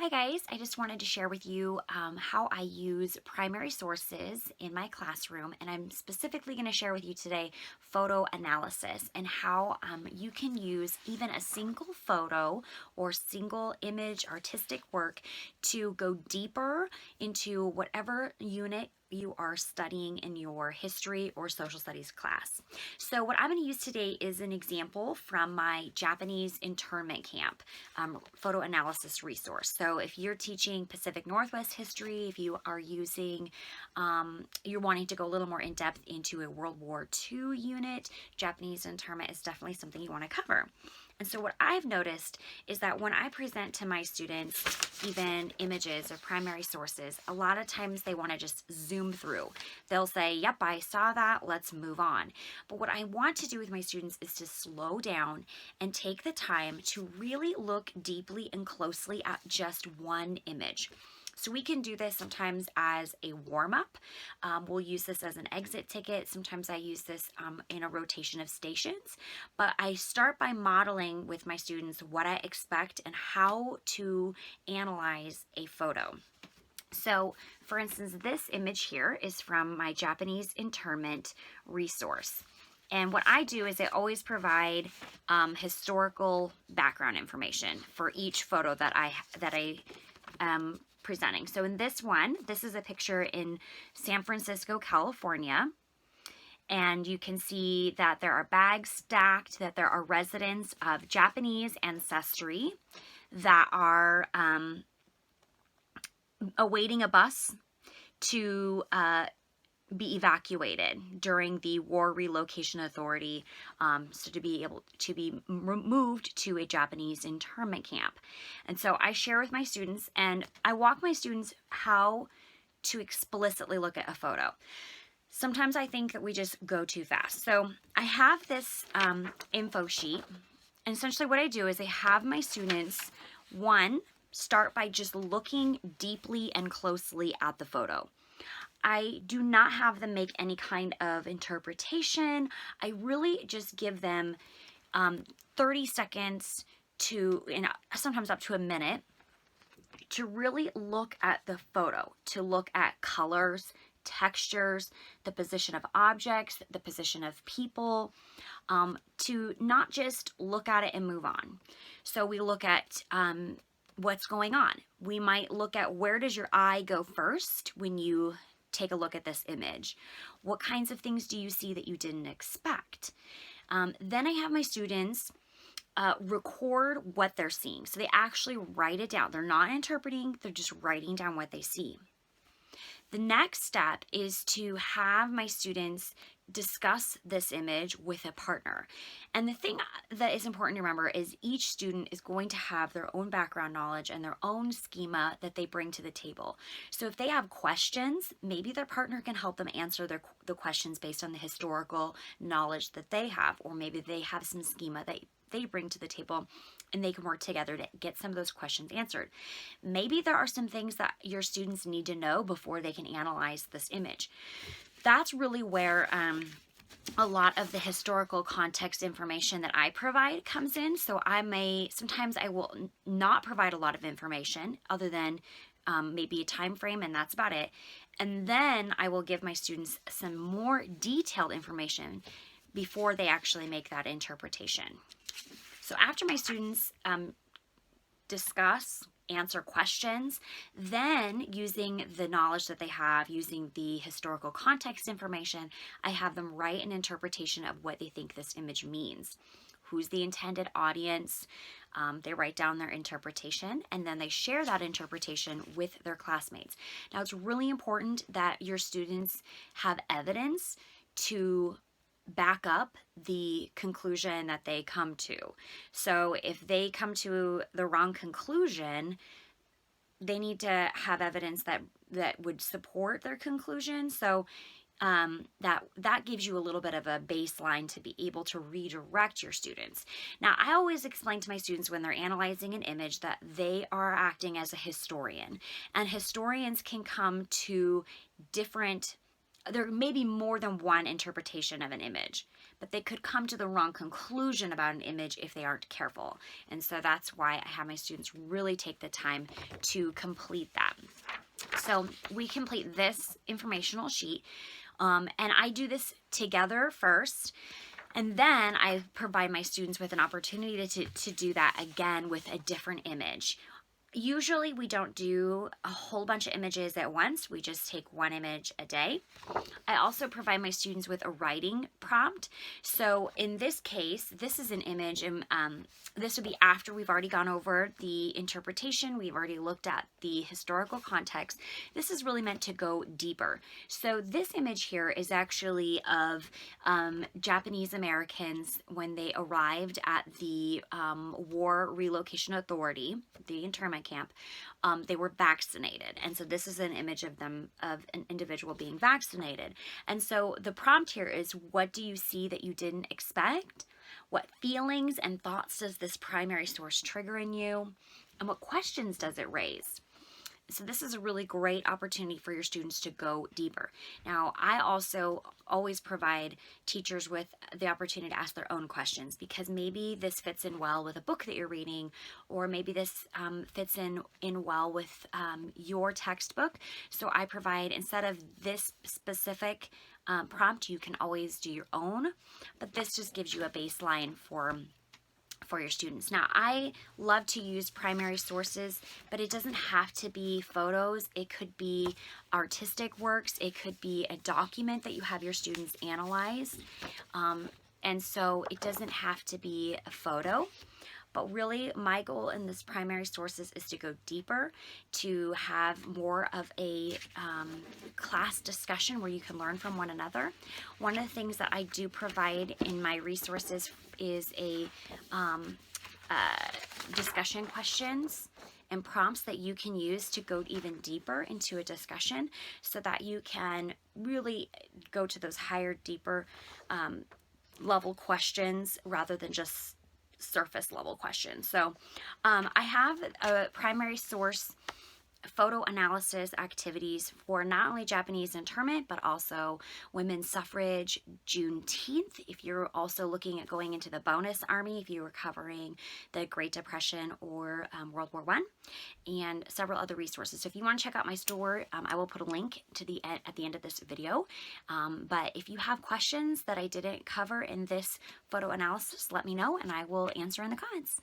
Hi guys, I just wanted to share with you how I use primary sources in my classroom, and I'm specifically going to share with you today photo analysis and how you can use even a single photo or single image artistic work to go deeper into whatever unit you are studying in your history or social studies class. So what I'm going to use today is an example from my Japanese internment camp photo analysis resource. So if you're teaching Pacific Northwest history, if you are using, you're wanting to go a little more in depth into a World War II unit, Japanese internment is definitely something you want to cover. And so what I've noticed is that when I present to my students even images or primary sources, a lot of times they want to just zoom through. They'll say, yep, I saw that, let's move on. But what I want to do with my students is to slow down and take the time to really look deeply and closely at just one image. So we can do this sometimes as a warm-up. We'll use this as an exit ticket. Sometimes I use this in a rotation of stations. But I start by modeling with my students what I expect and how to analyze a photo. So, for instance, this image here is from my Japanese internment resource. And what I do is I always provide historical background information for each photo that I presenting. So in this one, this is a picture in San Francisco, California. And you can see that there are bags stacked, that there are residents of Japanese ancestry that are awaiting a bus to be evacuated during the War Relocation Authority, so to be able to be moved to a Japanese internment camp. And so I share with my students and I walk my students how to explicitly look at a photo. Sometimes I think that we just go too fast. So I have this info sheet, and essentially what I do is I have my students, one, start by just looking deeply and closely at the photo. I do not have them make any kind of interpretation. I really just give them 30 seconds to, and sometimes up to a minute, to really look at the photo, to look at colors, textures, the position of objects, the position of people, to not just look at it and move on. So we look at what's going on. We might look at where does your eye go first when you take a look at this image. What kinds of things do you see that you didn't expect? Then I have my students record what they're seeing. So they actually write it down. They're not interpreting, they're just writing down what they see. The next step is to have my students discuss this image with a partner. And the thing that is important to remember is each student is going to have their own background knowledge and their own schema that they bring to the table. So if they have questions, maybe their partner can help them answer the questions based on the historical knowledge that they have, or maybe they have some schema that they bring to the table and they can work together to get some of those questions answered. Maybe there are some things that your students need to know before they can analyze this image. That's really where a lot of the historical context information that I provide comes in. So sometimes I will not provide a lot of information other than maybe a time frame, and that's about it. And then I will give my students some more detailed information before they actually make that interpretation. So after my students discuss, answer questions, then using the knowledge that they have, using the historical context information, I have them write an interpretation of what they think this image means. Who's the intended audience? They write down their interpretation, and then they share that interpretation with their classmates. Now, it's really important that your students have evidence to back up the conclusion that they come to. So if they come to the wrong conclusion, they need to have evidence that would support their conclusion. So that gives you a little bit of a baseline to be able to redirect your students. Now, I always explain to my students when they're analyzing an image that they are acting as a historian, and historians can come to there may be more than one interpretation of an image, but they could come to the wrong conclusion about an image if they aren't careful. And so that's why I have my students really take the time to complete that. So we complete this informational sheet, and I do this together first. And then I provide my students with an opportunity to do that again with a different image. Usually we don't do a whole bunch of images at once. We just take one image a day. I also provide my students with a writing prompt. So in this case, this is an image, and this would be after we've already gone over the interpretation. We've already looked at the historical context. This is really meant to go deeper. So this image here is actually of Japanese Americans when they arrived at the War Relocation Authority, the internment camp. They were vaccinated, and so this is an image of them, of an individual being vaccinated. And so the prompt here is, what do you see that you didn't expect? What feelings and thoughts does this primary source trigger in you? And what questions does it raise? So this is a really great opportunity for your students to go deeper. Now, I also always provide teachers with the opportunity to ask their own questions, because maybe this fits in well with a book that you're reading, or maybe this fits in well with your textbook. So I provide, instead of this specific prompt, you can always do your own, but this just gives you a baseline for your students. Now, I love to use primary sources, but it doesn't have to be photos. It could be artistic works. It could be a document that you have your students analyze. And so it doesn't have to be a photo. But really, my goal in this primary sources is to go deeper, to have more of a class discussion where you can learn from one another. One of the things that I do provide in my resources is a discussion questions and prompts that you can use to go even deeper into a discussion, so that you can really go to those higher, deeper level questions rather than just surface level questions. So I have a primary source photo analysis activities for not only Japanese internment, but also women's suffrage, Juneteenth, if you're also looking at going into the bonus army, if you were covering the Great Depression or World War I, and several other resources. So if you want to check out my store, I will put a link to at the end of this video. But if you have questions that I didn't cover in this photo analysis, let me know and I will answer in the comments.